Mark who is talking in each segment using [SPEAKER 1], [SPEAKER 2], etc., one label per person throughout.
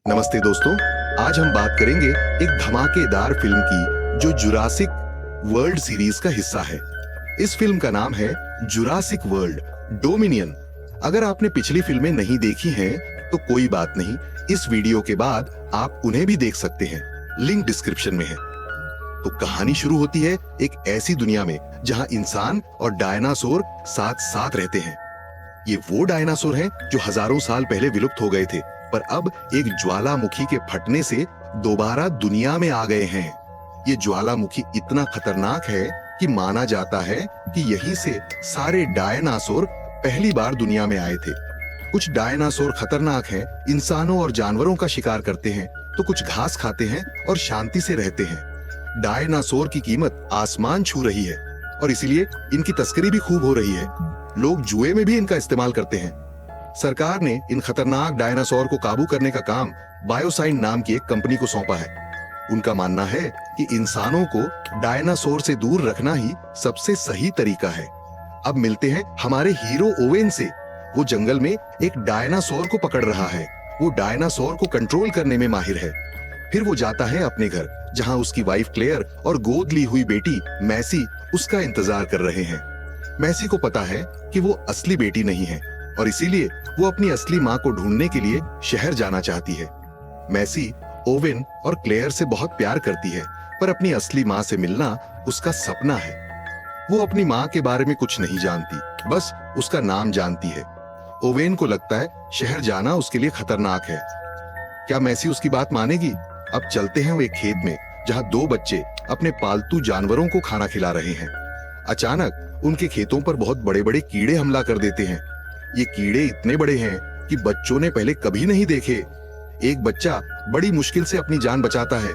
[SPEAKER 1] नमस्ते दोस्तों, आज हम बात करेंगे एक धमाकेदार फिल्म की जो जुरासिक वर्ल्ड सीरीज का हिस्सा है। इस फिल्म का नाम है जुरासिक वर्ल्ड डोमिनियन। अगर आपने पिछली फिल्में नहीं देखी हैं, तो कोई बात नहीं, इस वीडियो के बाद आप उन्हें भी देख सकते हैं, लिंक डिस्क्रिप्शन में है। तो कहानी शुरू होती है एक ऐसी दुनिया में जहां इंसान और डायनासोर साथ साथ रहते हैं। ये वो डायनासोर हैं जो हजारों साल पहले विलुप्त हो गए थे, पर अब एक ज्वालामुखी के फटने से दोबारा दुनिया में आ गए हैं। ये ज्वालामुखी इतना खतरनाक है कि माना जाता है कि यहीं से सारे डायनासोर पहली बार दुनिया में आए थे। कुछ डायनासोर खतरनाक हैं, इंसानों और जानवरों का शिकार करते हैं, तो कुछ घास खाते हैं और शांति से रहते हैं। डायनासोर की कीमत आसमान छू रही है और इसीलिए इनकी तस्करी भी खूब हो रही है। लोग जुए में भी इनका इस्तेमाल करते हैं। सरकार ने इन खतरनाक डायनासोर को काबू करने का काम बायोसाइन नाम की एक कंपनी को सौंपा है। उनका मानना है कि इंसानों को डायनासोर से दूर रखना ही सबसे सही तरीका है। अब मिलते हैं हमारे हीरो ओवेन से। वो जंगल में एक डायनासोर को पकड़ रहा है। वो डायनासोर को कंट्रोल करने में माहिर है। फिर वो जाता है अपने घर, जहां उसकी वाइफ क्लेयर और गोद ली हुई बेटी मैसी उसका इंतजार कर रहे हैं। मैसी को पता है कि वो असली बेटी नहीं है और इसीलिए वो अपनी असली माँ को ढूंढने के लिए शहर जाना चाहती है। मैसी ओवेन और क्लेयर से बहुत प्यार करती है, पर अपनी असली माँ से मिलना उसका सपना है। वो अपनी माँ के बारे में कुछ नहीं जानती, बस उसका नाम जानती है। ओवेन को लगता है शहर जाना उसके लिए खतरनाक है। क्या मैसी उसकी बात मानेगी? अब चलते हैं वो एक खेत में, जहाँ दो बच्चे अपने पालतू जानवरों को खाना खिला रहे हैं। अचानक उनके खेतों पर बहुत बड़े बड़े कीड़े हमला कर देते हैं। ये कीड़े इतने बड़े हैं कि बच्चों ने पहले कभी नहीं देखे। एक बच्चा बड़ी मुश्किल से अपनी जान बचाता है।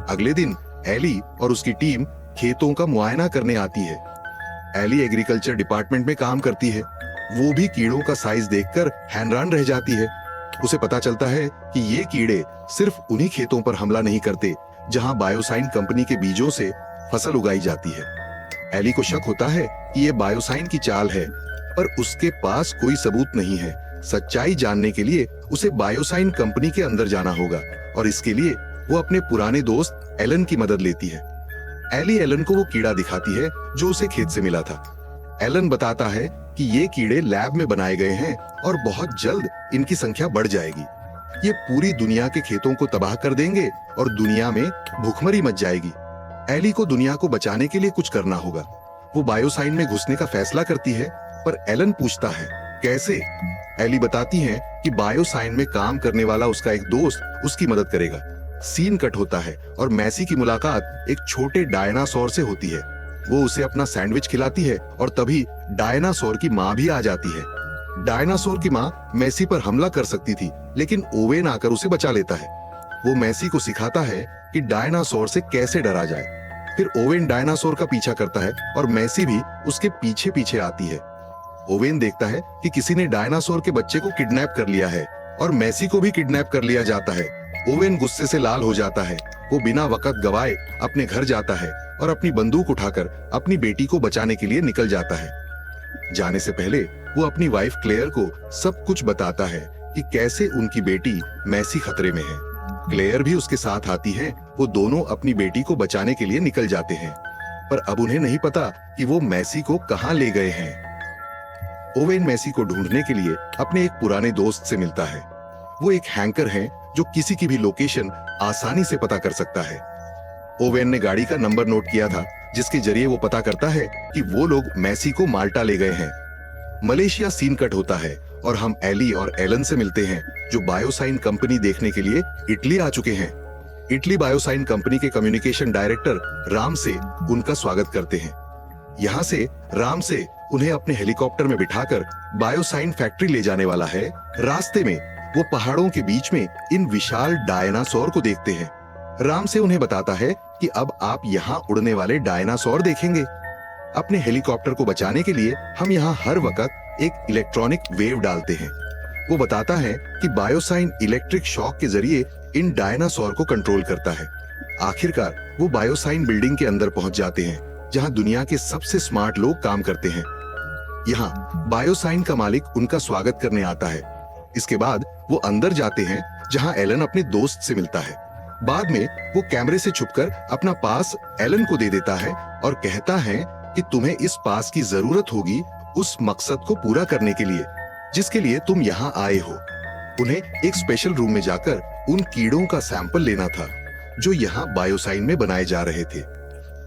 [SPEAKER 1] अगले दिन एली और उसकी टीम खेतों का मुआयना करने आती है। एली एग्रीकल्चर डिपार्टमेंट में काम करती है। वो भी कीड़ों का साइज देखकर हैरान रह जाती है। उसे पता चलता है कि ये कीड़े सिर्फ उन्हीं खेतों पर हमला नहीं करते जहां बायोसाइन कंपनी के बीजों से फसल उगाई जाती है। एली को शक होता है कि ये बायोसाइन की चाल है, पर उसके पास कोई सबूत नहीं है। सच्चाई जानने के लिए उसे बायोसाइन कंपनी के अंदर जाना होगा और इसके लिए वो अपने पुराने दोस्त एलन की मदद लेती है। एली एलन को वो कीड़ा दिखाती है जो उसे खेत से मिला था। एलन बताता है कि ये कीड़े लैब में बनाए गए हैं और बहुत जल्द इनकी संख्या बढ़ जाएगी। ये पूरी दुनिया के खेतों को तबाह कर देंगे और दुनिया में भूखमरी मच जाएगी। एली को दुनिया को बचाने के लिए कुछ करना होगा। वो बायोसाइन में घुसने का फैसला करती है, पर एलन पूछता है कैसे? एली बताती है कि बायोसाइन में काम करने वाला उसका एक दोस्त उसकी मदद करेगा। सीन कट होता है और मैसी की मुलाकात एक छोटे डायनासोर से होती है। वो उसे अपना सैंडविच खिलाती है और तभी डायनासोर की माँ भी आ जाती है। डायनासोर की माँ मैसी पर हमला कर सकती थी, लेकिन ओवेन आकर उसे बचा लेता है। वो मैसी को सिखाता है कि डायनासोर से कैसे डरा जाए। फिर ओवेन डायनासोर का पीछा करता है और मैसी भी उसके पीछे पीछे आती है। ओवेन देखता है कि किसी ने डायनासोर के बच्चे को किडनैप कर लिया है और मैसी को भी किडनैप कर लिया जाता है। ओवेन गुस्से से लाल हो जाता है। वो बिना वक्त गवाए अपने घर जाता है और अपनी बंदूक उठाकर अपनी बेटी को बचाने के लिए निकल जाता है। जाने से पहले वो अपनी वाइफ क्लेयर को सब कुछ बताता है कि कैसे उनकी बेटी मैसी खतरे में है। क्लेयर भी उसके साथ आती है। वो दोनों अपनी बेटी को बचाने के लिए निकल जाते हैं, पर अब उन्हें नहीं पता कि वो मैसी को कहां ले गए हैं। ओवेन मैसी को ढूंढने के लिए अपने एक पुराने दोस्त से मिलता है। वो एक हैंकर है जो किसी की भी लोकेशन आसानी से पता कर सकता है। ओवेन ने गाड़ी का नंबर नोट किया था, जिसके जरिए वो पता करता है कि वो लोग मैसी को माल्टा ले गए हैं। मलेशिया सीन कट होता है और हम एली और एलन से मिलते हैं, जो बायोसाइन कंपनी देखने के लिए इटली आ चुके हैं। इटली बायोसाइन कंपनी के कम्युनिकेशन डायरेक्टर राम से उनका स्वागत करते हैं। यहाँ से राम से उन्हें अपने हेलीकॉप्टर में बिठाकर बायोसाइन फैक्ट्री ले जाने वाला है। रास्ते में वो पहाड़ों के बीच में इन विशाल डायनासोर को देखते हैं। राम से उन्हें बताता है कि अब आप यहाँ उड़ने वाले डायनासोर देखेंगे। अपने हेलीकॉप्टर को बचाने के लिए हम यहाँ हर वक्त एक इलेक्ट्रॉनिक वेव डालते हैं। वो बताता है कि बायोसाइन इलेक्ट्रिक शॉक के जरिए इन डायनासोर को कंट्रोल करता है। आखिरकार वो बायोसाइन बिल्डिंग के अंदर पहुंच जाते हैं, जहां दुनिया के सबसे स्मार्ट लोग काम करते हैं। यहाँ बायोसाइन का मालिक उनका स्वागत करने आता है। इसके बाद वो अंदर जाते हैं जहां एलन अपने दोस्त से मिलता है। बाद में वो कैमरे से छुपकर अपना पास एलन को दे देता है और कहता है कि तुम्हें इस पास की जरूरत होगी उस मकसद को पूरा करने के लिए जिसके लिए तुम यहाँ आए हो। उन्हें एक स्पेशल रूम में जाकर उन कीड़ों का सैंपल लेना था जो यहाँ बायोसाइन में बनाए जा रहे थे।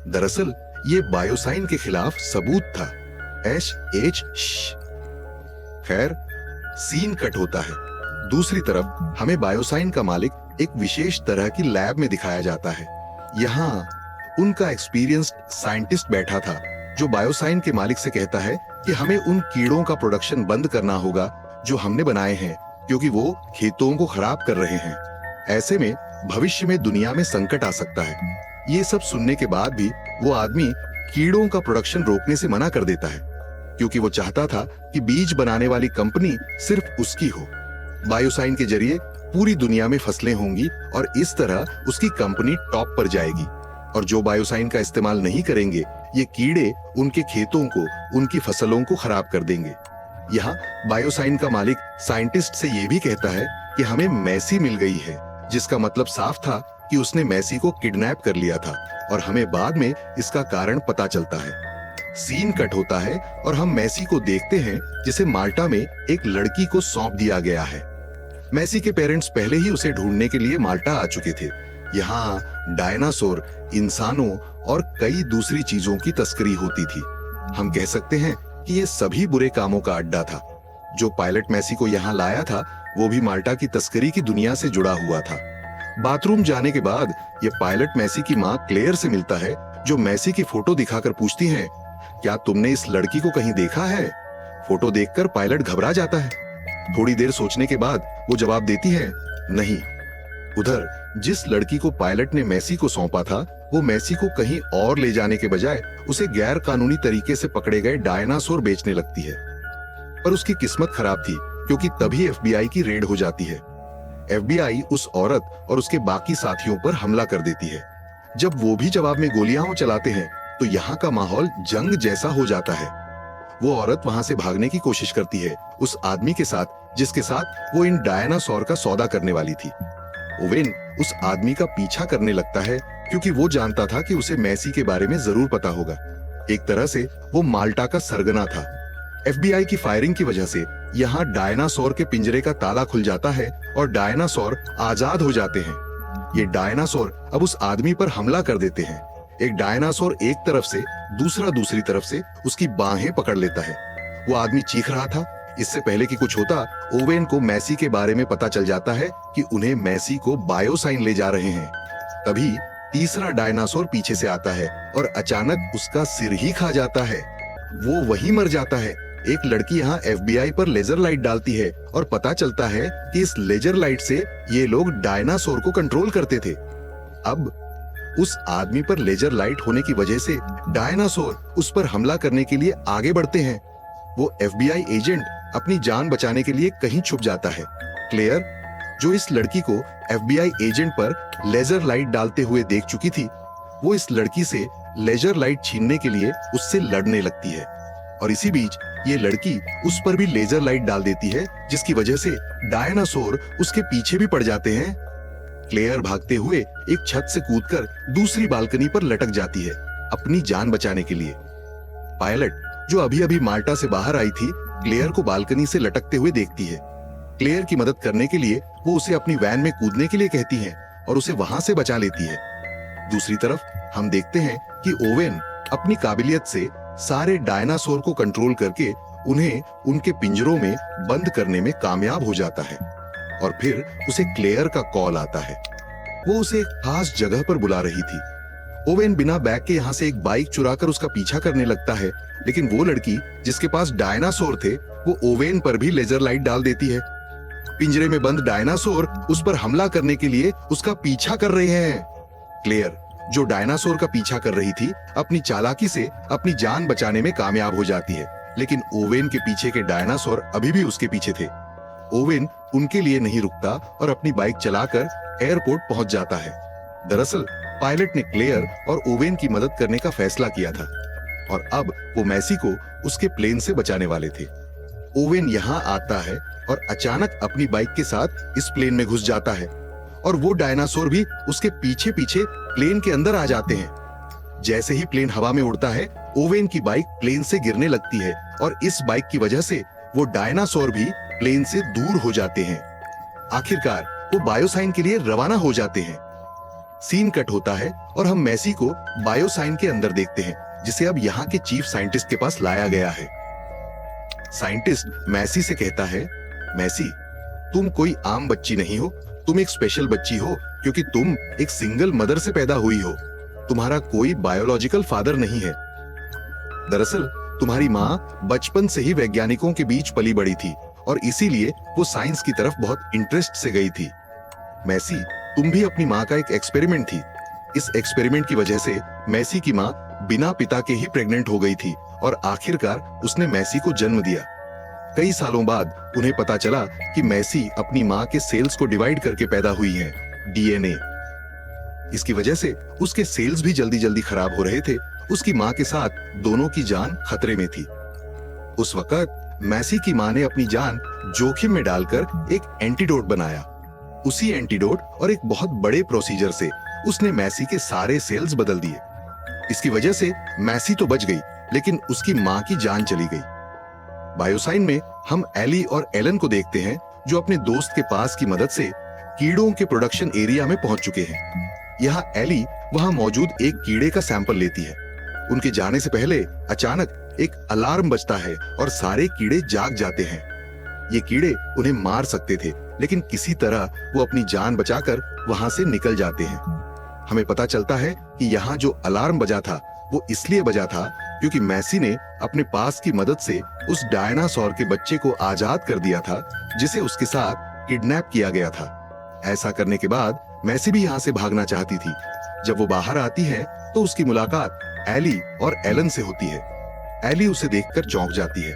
[SPEAKER 1] दरअसल ये बायोसाइन के खिलाफ सबूत था। खैर, सीन कट होता है। दूसरी तरफ हमें बायोसाइन का मालिक एक विशेष तरह की लैब में दिखाया जाता है। यहाँ उनका एक्सपीरियंस्ड साइंटिस्ट बैठा था जो बायोसाइन के मालिक से कहता है कि हमें उन कीड़ों का प्रोडक्शन बंद करना होगा जो हमने बनाए हैं, क्योंकि वो खेतों को खराब कर रहे हैं। ऐसे में भविष्य में दुनिया में संकट आ सकता है। ये सब सुनने के बाद भी वो आदमी कीड़ों का प्रोडक्शन रोकने से मना कर देता है, क्योंकि वो चाहता था कि बीज बनाने वाली कंपनी सिर्फ उसकी हो। बायोसाइन के जरिए पूरी दुनिया में फसलें होंगी और इस तरह उसकी कंपनी टॉप पर जाएगी। और जो बायोसाइन का इस्तेमाल नहीं करेंगे, ये कीड़े उनके खेतों को, उनकी फसलों को खराब कर देंगे। यहाँ बायोसाइन का मालिक साइंटिस्ट से ये भी कहता है कि हमें मैसी मिल गई है, जिसका मतलब साफ था कि उसने मैसी को किडनैप कर लिया था और हमें बाद में इसका कारण पता चलता है। सीन कट होता है और हम मैसी को देखते हैं जिसे माल्टा में एक लड़की को सौंप दिया गया है। मैसी के पेरेंट्स पहले ही उसे ढूंढने के लिए माल्टा आ चुके थे। यहाँ डायनासोर, इंसानों और कई दूसरी चीजों की तस्करी होती थी। हम कह सकते हैं कि ये सभी बुरे कामों का अड्डा था। जो पायलट मैसी को यहाँ लाया था वो भी माल्टा की तस्करी की दुनिया से जुड़ा हुआ था। बाथरूम जाने के बाद ये पायलट मैसी की माँ क्लेयर से मिलता है, जो मैसी की फोटो दिखाकर पूछती है, क्या तुमने इस लड़की को कहीं देखा है? फोटो देखकर पायलट घबरा जाता है। थोड़ी देर सोचने के बाद वो जवाब देती है, नहीं। उधर जिस लड़की को पायलट ने मैसी को सौंपा था, वो मैसी को कहीं और ले जाने के बजाय उसे गैर कानूनी तरीके से पकड़े गए डायनासोर बेचने लगती है। पर उसकी किस्मत खराब थी, क्योंकि तभी एफबीआई की रेड हो जाती है। एफबीआई उस औरत और उसके बाकी साथियों पर हमला कर देती है। जब वो भी जवाब में गोलियां चलाते हैं तो यहाँ का माहौल जंग जैसा हो जाता है। वो औरत वहां से भागने की कोशिश करती है उस आदमी के साथ जिसके साथ वो इन डायनासोर का सौदा करने वाली थी। ओवेन उस आदमी का पीछा करने लगता है, क्योंकि वो जानता था कि उसे मैसी के बारे में जरूर पता होगा। एक तरह से वो माल्टा का सरगना था। एफबीआई की फायरिंग की वजह से यहाँ डायनासोर के पिंजरे का ताला खुल जाता है और डायनासोर आजाद हो जाते हैं। ये डायनासोर अब उस आदमी पर हमला कर देते हैं। एक डायनासोर एक तरफ से, दूसरा दूसरी तरफ से उसकी बाहें पकड़ लेता है। वो आदमी चीख रहा था। इससे पहले कि कुछ होता, ओवेन को मैसी के बारे में पता चल जाता है कि उन्हें मैसी को बायोसाइन ले जा रहे हैं। तभी तीसरा डायनासोर पीछे से आता है और अचानक उसका सिर ही खा जाता है। वो वहीं मर जाता है। एक लड़की यहाँ एफबीआई पर लेजर लाइट डालती है और पता चलता है कि इस लेजर लाइट से ये लोग डायनासोर को कंट्रोल करते थे। अब उस आदमी पर लेजर लाइट होने की वजह से डायनासोर उस पर हमला करने के लिए आगे बढ़ते हैं। वो एफबीआई एजेंट अपनी जान बचाने के लिए कहीं छुप जाता है। क्लेयर, जो इस लड़की को एफबीआई एजेंट पर लेजर लाइट डालते हुए देख चुकी थी, वो इस लड़की से लेजर लाइट छीनने के लिए उससे लड़ने लगती है। और इसी बीच ये लड़की उस पर भी लेजर लाइट डाल देती है, जिसकी वजह से डायनासोर उसके पीछे भी पड़ जाते हैं। क्लेयर भागते हुए एक छत से कूदकर दूसरी बालकनी पर लटक जाती है अपनी जान बचाने के लिए। पायलट, जो अभी अभी माल्टा से बाहर आई थी, क्लेयर को बालकनी से लटकते हुए देखती है। क्लेयर की मदद करने के लिए वो उसे अपनी वैन में कूदने के लिए कहती है और उसे वहां से बचा लेती है। दूसरी तरफ हम देखते हैं कि ओवेन अपनी काबिलियत से सारे डायनासोर को कंट्रोल करके उन्हें उनके पिंजरों में बंद करने में कामयाब हो जाता है। और फिर उसे क्लेयर का कॉल आता है। वो उसे एक खास जगह पर बुला रही थी। ओवेन बिना बैग के यहाँ से एक बाइक चुराकर उसका पीछा करने लगता है, लेकिन वो लड़की जिसके पास डायनासोर थे, वो ओवेन पर भी लेजर लाइट डाल देती है। पिंजरे में बंद डायनासोर उस पर हमला करने के लिए उसका पीछा कर रहे हैं। क्लेयर, जो डायनासोर का पीछा कर रही थी, अपनी चालाकी से अपनी जान बचाने में कामयाब हो जाती है, लेकिन ओवेन के पीछे के डायनासोर अभी भी उसके पीछे थे। ओवेन उनके लिए नहीं रुकता और अपनी बाइक चलाकर एयरपोर्ट पहुंच जाता है। दरअसल पायलट ने क्लेयर और ओवेन की मदद करने का फैसला किया था और अब वो मैसी को उसके प्लेन से बचाने वाले थे। ओवेन यहाँ आता है और अचानक अपनी बाइक के साथ इस प्लेन में घुस जाता है और वो डायनासोर भी उसके पीछे पीछे प्लेन के अंदर आ जाते हैं। जैसे ही प्लेन हवा में उड़ता है, ओवेन की बाइक प्लेन से गिरने लगती है और इस बाइक की वजह से वो डायनासोर भी प्लेन से दूर हो जाते हैं। आखिरकार वो बायोसाइन के लिए रवाना हो जाते हैं। सीन कट होता है और हम मैसी को बायोसाइन के अंदर देखते हैं, जिसे अब यहाँ के चीफ साइंटिस्ट के पास लाया गया है। साइंटिस्ट मैसी से कहता है, मैसी, तुम कोई आम बच्ची नहीं हो, तुम एक स्पेशल बच्ची हो क्योंकि तुम एक सिंगल मदर से पैदा हुई हो। तुम्हारा कोई बायोलॉजिकल फादर नहीं है। दरअसल तुम्हारी माँ बचपन से ही वैज्ञानिकों के बीच पली बड़ी थी और इसीलिए वो साइंस की तरफ बहुत इंटरेस्ट से गई थी। मैसी, तुम भी अपनी माँ का एक एक्सपेरिमेंट थी। इस एक्सपेरिमेंट की वजह से मैसी की माँ बिना पिता के ही प्रेग्नेंट हो गई थी और आखिरकार उसने मैसी को जन्म दिया। कई सालों बाद उन्हें पता चला कि मैसी अपनी माँ के सेल्स को डिवाइड करके पैदा हुई है, डीएनए। इसकी वजह से उसके सेल्स भी जल्दी जल्दी खराब हो रहे थे। उसकी माँ के साथ दोनों की जान खतरे में थी। उस वक्त मैसी की माँ ने अपनी जान जोखिम में डालकर एक एंटीडोट बनाया। उसी एंटीडोट और एक बहुत बड़े प्रोसीजर से उसने मैसी के सारे सेल्स बदल दिए। इसकी वजह से मैसी तो बच गई, लेकिन उसकी माँ की जान चली गई। बायोसाइन में हम एली और एलन को देखते हैं, जो अपने दोस्त के पास की मदद से कीड़ों के प्रोडक्शन एरिया में पहुंच चुके हैं। यहाँ एली वहां मौजूद एक कीड़े का सैंपल लेती है। उनके जाने से पहले अचानक एक अलार्म बजता है और सारे कीड़े जाग जाते हैं। ये कीड़े उन्हें मार सकते थे, लेकिन किसी तरह वो अपनी जान बचाकर वहां से निकल जाते हैं। हमें पता चलता है कि यहाँ जो अलार्म बजा था वो इसलिए बजा था क्योंकि मैसी ने अपने पास की मदद से उस डायनासोर के बच्चे को आजाद कर दिया था, जिसे उसके साथ किडनैप किया गया था। ऐसा करने के बाद मैसी भी यहाँ से भागना चाहती थी। जब वो बाहर आती है तो उसकी मुलाकात एली और एलन से होती है। एली उसे देखकर चौंक जाती है।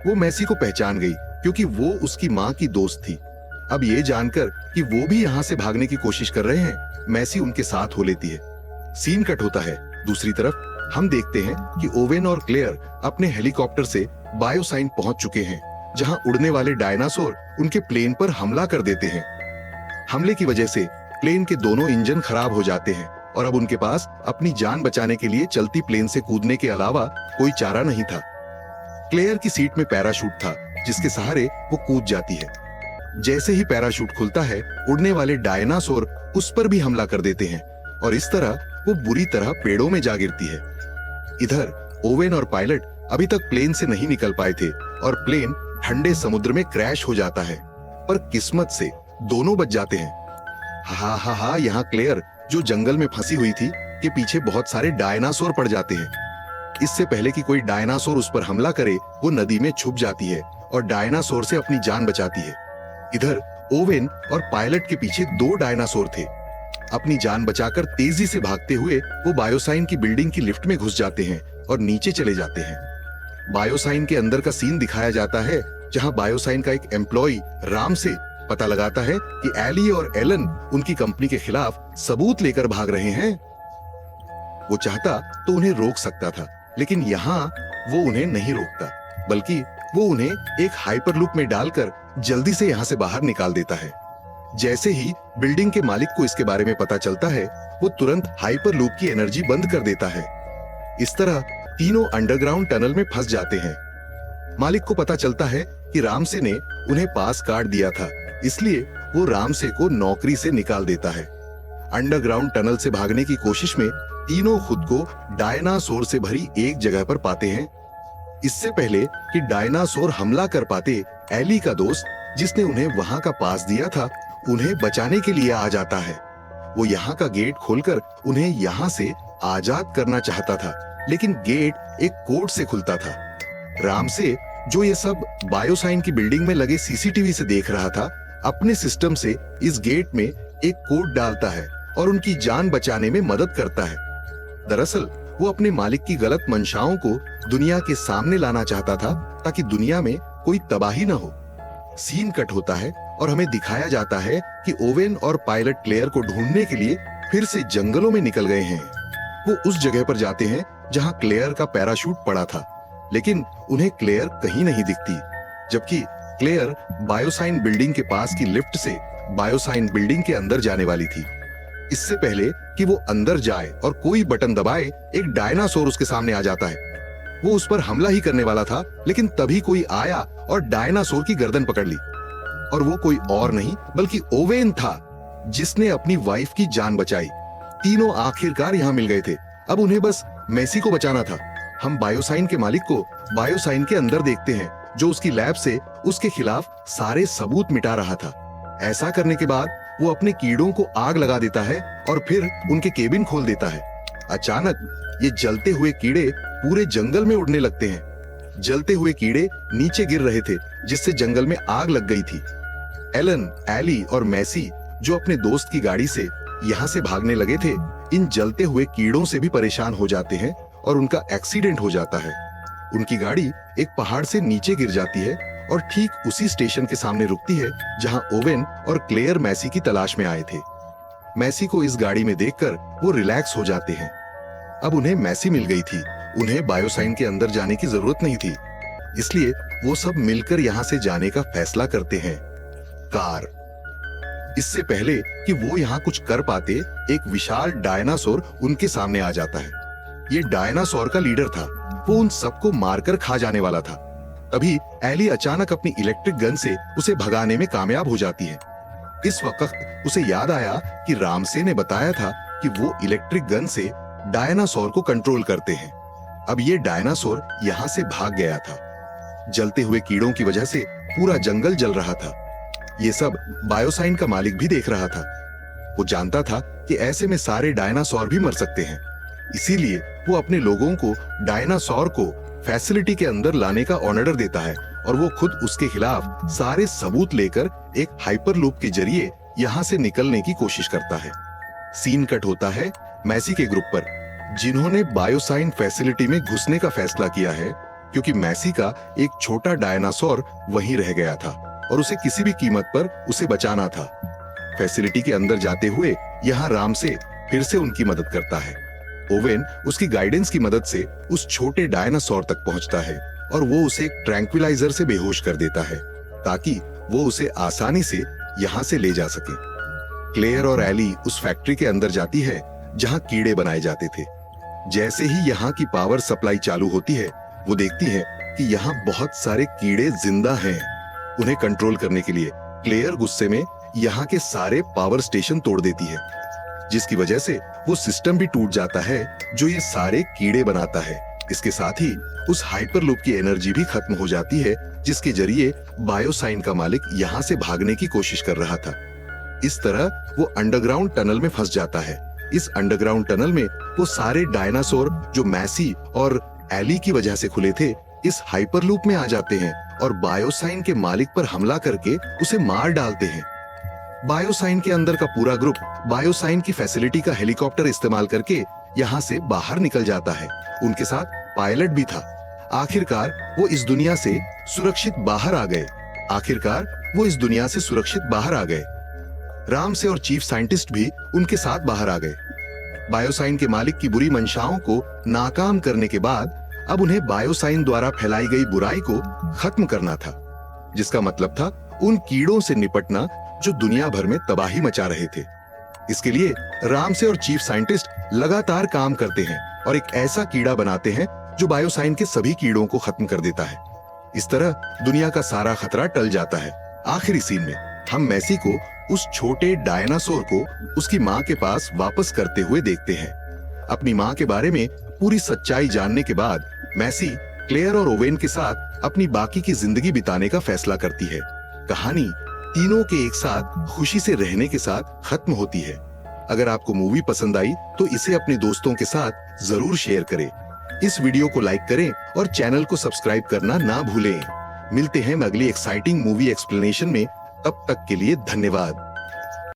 [SPEAKER 1] वो मैसी को पहचान गई क्योंकि वो उसकी माँ की दोस्त थी। अब ये जानकर कि वो भी यहाँ से भागने की कोशिश कर रहे हैं, मैसी उनके साथ हो लेती है। सीन कट होता है। दूसरी तरफ हम देखते हैं कि ओवेन और क्लेयर अपने हेलीकॉप्टर से बायोसाइन पहुंच चुके हैं, जहां उड़ने वाले डायनासोर उनके प्लेन पर हमला कर देते हैं। हमले की वजह से प्लेन के दोनों इंजन खराब हो जाते हैं और अब उनके पास अपनी जान बचाने के लिए चलती प्लेन से कूदने के अलावा कोई चारा नहीं था। क्लेयर की सीट में पैराशूट था, जिसके सहारे वो कूद जाती है। जैसे ही पैराशूट खुलता है, उड़ने वाले डायनासोर उस पर भी हमला कर देते हैं और इस तरह वो बुरी तरह पेड़ों में जा गिरती है। इधर ओवेन और पायलट अभी तक प्लेन से नहीं निकल पाए थे और प्लेन ठंडे समुद्र में क्रैश हो जाता है, पर किस्मत से दोनों बच जाते हैं। हा हा हा, यहाँ क्लेयर जो जंगल में फंसी हुई थी के पीछे बहुत सारे डायनासोर पड़ जाते हैं। इससे पहले कि कोई डायनासोर उस पर हमला करे, वो नदी में छुप जाती है और डायनासोर से अपनी जान बचाती है। इधर ओवेन और पायलट के पीछे दो डायनासोर थे। अपनी जान बचाकर तेजी से भागते हुए वो बायोसाइन की बिल्डिंग की लिफ्ट में घुस जाते हैं और नीचे चले जाते हैं। बायोसाइन के अंदर का सीन दिखाया जाता है, जहां बायोसाइन का एक एम्प्लॉय राम से पता लगाता है कि एली और एलन उनकी कंपनी के खिलाफ सबूत लेकर भाग रहे हैं। वो चाहता तो उन्हें रोक सकता था, लेकिन यहाँ वो उन्हें नहीं रोकता, बल्कि वो उन्हें एक हाइपरलूप में डालकर जल्दी से यहाँ से बाहर निकाल देता है। जैसे ही बिल्डिंग के मालिक को इसके बारे में पता चलता है, वो तुरंत हाइपरलूप की एनर्जी बंद कर देता है। इस तरह तीनों अंडरग्राउंड टनल में फंस जाते हैं। मालिक को पता चलता है कि रामसे ने उन्हें पास कार्ड दिया था, इसलिए वो रामसे को नौकरी से निकाल देता है। अंडरग्राउंड टनल से भागने की कोशिश में तीनों खुद को डायनासोर से भरी एक जगह पर पाते हैं। इससे पहले कि डायनासोर हमला कर पाते, एली का दोस्त जिसने उन्हें वहां का पास दिया था, उन्हें बचाने के लिए आ जाता है। वो यहाँ का गेट खोलकर उन्हें यहाँ से आजाद करना चाहता था, लेकिन गेट एक कोड से खुलता था। रामसे, जो ये सब बायोसाइन की बिल्डिंग में लगे सीसीटीवी से देख रहा था, अपने सिस्टम से इस गेट में एक कोड डालता है और उनकी जान बचाने में मदद करता है। दरअसल वो अपने मालिक की गलत मंशाओं को दुनिया के सामने लाना चाहता था, ताकि दुनिया में कोई तबाही न हो। सीन कट होता है और हमें दिखाया जाता है कि ओवेन और पायलट क्लेयर को ढूंढने के लिए फिर से जंगलों में निकल गए हैं। वो उस जगह पर जाते हैं जहां क्लेयर का पैराशूट पड़ा था, लेकिन उन्हें क्लेयर कहीं नहीं दिखती, जबकि क्लेयर बायोसाइन बिल्डिंग के पास की लिफ्ट से बायोसाइन बिल्डिंग के अंदर जाने वाली थी। इससे पहले कि वो अंदर जाए और कोई बटन दबाए, एक डायनासोर उसके सामने आ जाता है। वो उस पर हमला ही करने वाला था, लेकिन तभी कोई आया और डायनासोर की गर्दन पकड़ ली। और वो कोई और नहीं बल्कि ओवेन था, जिसने अपनी वाइफ की जान बचाई। तीनों आखिरकार यहाँ मिल गए थे। अब उन्हें बस मैसी को बचाना था। हम बायोसाइन के मालिक को बायोसाइन के अंदर देखते हैं, जो उसकी लैब से उसके खिलाफ सारे सबूत मिटा रहा था। ऐसा करने के बाद वो अपने कीड़ों को आग लगा देता है और फिर उनके केबिन खोल देता है। अचानक ये जलते हुए कीड़े पूरे जंगल में उड़ने लगते हैं। जलते हुए कीड़े नीचे गिर रहे थे, जिससे जंगल में आग लग गई थी। एलन, एली और मैसी, जो अपने दोस्त की गाड़ी से यहाँ से भागने लगे थे, इन जलते हुए कीड़ों से भी परेशान हो जाते हैं और उनका एक्सीडेंट हो जाता है। उनकी गाड़ी एक पहाड़ से नीचे गिर जाती है और ठीक उसी स्टेशन के सामने रुकती है जहां ओवेन और क्लेयर मैसी की तलाश में आए थे। मैसी को इस गाड़ी में देखकर वो रिलैक्स हो जाते हैं। अब उन्हें मैसी मिल गई थी। उन्हें बायोसाइन के अंदर जाने की जरूरत नहीं थी, इसलिए वो सब मिलकर यहाँ से जाने का फैसला करते हैं। कार। इससे पहले कि वो यहाँ कुछ कर पाते, एक विशाल डायनासोर उनके सामने आ जाता है। ये डायनासोर का लीडर था। वो उन सबको मारकर खा जाने वाला था। तभी एली अचानक अपनी इलेक्ट्रिक गन से उसे भगाने में कामयाब हो जाती है। इस वक्त उसे याद आया कि रामसे ने बताया था कि वो इलेक्ट्रिक गन से डायनासोर को कंट्रोल करते हैं। अब ये डायनासोर यहाँ से भाग गया था। जलते हुए कीड़ों की वजह से पूरा जंगल जल रहा था। ये सब बायोसाइन का मालिक भी देख रहा था। वो जानता था कि ऐसे में सारे डायनासोर भी मर सकते हैं, इसीलिए वो अपने लोगों को डायनासोर को फैसिलिटी के अंदर लाने का ऑर्डर देता है और वो खुद उसके खिलाफ सारे सबूत लेकर एक हाइपरलूप के जरिए यहाँ से निकलने की कोशिश करता है। सीन कट होता है मैसी के ग्रुप पर, जिन्होंने बायोसाइन फैसिलिटी में घुसने का फैसला किया है, क्योंकि मैसी का एक छोटा डायनासोर वहीं रह गया था और उसे किसी भी कीमत पर उसे बचाना था। फैसिलिटी के अंदर जाते हुए यहाँ रामसे फिर से उनकी मदद करता है। ओवेन उसकी गाइडेंस की मदद से उस छोटे डायनासोर तक पहुंचता है और वो उसे एक ट्रैंक्विलाइजर से बेहोश कर देता है, ताकि वो उसे आसानी से यहाँ से ले जा सके। क्लेयर और एली उस फैक्ट्री के अंदर जाती है जहाँ कीड़े बनाए जाते थे। जैसे ही यहाँ की पावर सप्लाई चालू होती है, वो देखती है कि यहाँ बहुत सारे कीड़े जिंदा हैं। उन्हें कंट्रोल करने के लिए क्लेयर गुस्से में यहाँ के सारे पावर स्टेशन तोड़ देती है, जिसकी वजह से वो सिस्टम भी टूट जाता है जो ये सारे कीड़े बनाता है। इसके साथ ही उस हाइपरलूप की एनर्जी भी खत्म हो जाती है, जिसके जरिए बायोसाइन का मालिक यहाँ से भागने की कोशिश कर रहा था। इस तरह वो अंडरग्राउंड टनल में फंस जाता है। इस अंडरग्राउंड टनल में वो सारे डायनासोर जो मैसी और एली की वजह से खुले थे, इस हाइपरलूप में आ जाते हैं और बायोसाइन के मालिक पर हमला करके उसे मार डालते हैं। बायोसाइन के अंदर का पूरा ग्रुप बायोसाइन की फैसिलिटी का हेलीकॉप्टर इस्तेमाल करके यहाँ से बाहर निकल जाता है। उनके साथ पायलट भी था। आखिरकार वो इस दुनिया से सुरक्षित बाहर आ गए। रामसे और चीफ साइंटिस्ट भी उनके साथ बाहर आ गए। बायोसाइन के मालिक की बुरी मंशाओं को नाकाम करने के बाद अब उन्हें बायोसाइन द्वारा फैलाई गई बुराई को खत्म करना था, जिसका मतलब था उन कीड़ों से निपटना जो दुनिया भर में तबाही मचा रहे थे। इसके लिए रामसे और चीफ साइंटिस्ट लगातार काम करते हैं और एक ऐसा कीड़ा बनाते हैं जो बायोसाइन के सभी कीड़ों को खत्म कर देता है। इस तरह दुनिया का सारा खतरा टल जाता है। आखिरी सीन में हम मैसी को उस छोटे डायनासोर को उसकी माँ के पास वापस करते हुए देखते हैं। अपनी माँ के बारे में पूरी सच्चाई जानने के बाद मैसी क्लेयर और ओवेन के साथ अपनी बाकी की जिंदगी बिताने का फैसला करती है। कहानी तीनों के एक साथ खुशी से रहने के साथ खत्म होती है। अगर आपको मूवी पसंद आई तो इसे अपने दोस्तों के साथ जरूर शेयर करें। इस वीडियो को लाइक करें और चैनल को सब्सक्राइब करना ना भूलें। मिलते हैं अगली एक्साइटिंग मूवी एक्सप्लेनेशन में। तब तक के लिए धन्यवाद।